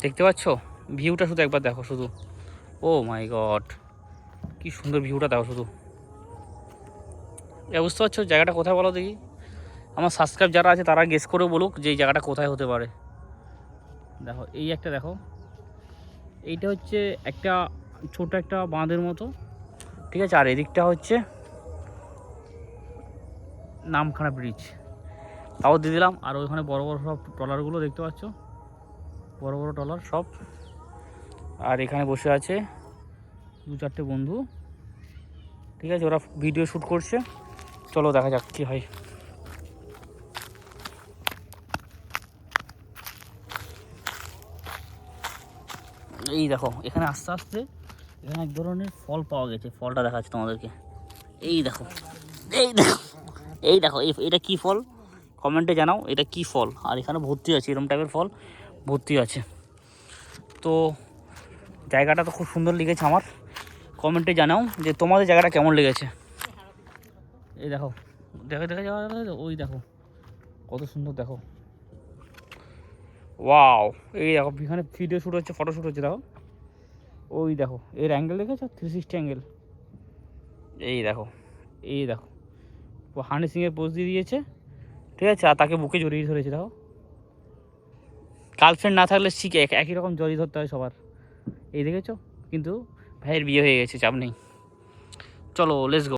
দেখতে পাচ্ছ ভিউটা, শুধু একবার দেখো শুধু। ও মাই গড, কি সুন্দর ভিউটা দেখো শুধু। বুঝতে পারছো জায়গাটা কোথায় বলো দেখি? আমার সাবস্ক্রাইব যারা আছে তারা গেস করে বলুক যে এই জায়গাটা কোথায় হতে পারে। দেখো এই একটা দেখো, এইটা হচ্ছে একটা ছোট একটা বাঁধের মতো, ঠিক আছে। আর এদিকটা হচ্ছে নামখানা ব্রিজ, তাও দিয়ে দিলাম। আর ওইখানে বড় বড় সব ট্রলারগুলো দেখতে পাচ্ছ, বড় বড় ট্রলার সব। আর এখানে বসে আছে 2-4টে বন্ধু, ঠিক আছে, ওরা ভিডিও শ্যুট করছে। চলো দেখা যাক কী হয়। এই দেখো এখানে আস্তে আস্তে এখানে এক ধরনের ফল পাওয়া গেছে, ফলটা দেখাচ্ছে তোমাদেরকে। এই দেখো, এই দেখো, এই দেখো, এটা কী ফল কমেন্টে জানাও, এটা কি ফল। আর এখানে ভর্তি আছে এরকম টাইপের ফল, ভর্তি আছে। তো জায়গাটা তো খুব সুন্দর লেগেছে আমার, কমেন্টে জানাও যে তোমাদের জায়গাটা কেমন লেগেছে। এই দেখো, দেখে দেখে যাওয়া, ওই দেখো কত সুন্দর দেখো, ওয়াও। এই দেখো এখানে ভিডিও শ্যুট হচ্ছে, ফটো শ্যুট হচ্ছে, দেখো ওই দেখো এর অ্যাঙ্গেল দেখেছো, 360 অ্যাঙ্গেল। এই দেখো, এই দেখো ও হানি সিংয়ের পোজ দিয়ে দিয়েছে, ঠিক আছে। আর তাকে বুকে জড়িয়ে ধরেছে, দেখো। গার্লফ্রেন্ড না থাকলে শিখে একই রকম জড়িয়ে ধরতে হয় সবার, এই দেখেছো। কিন্তু ভাইয়ের বিয়ে হয়ে গেছে, চাপ নেই। চলো লেটস গো।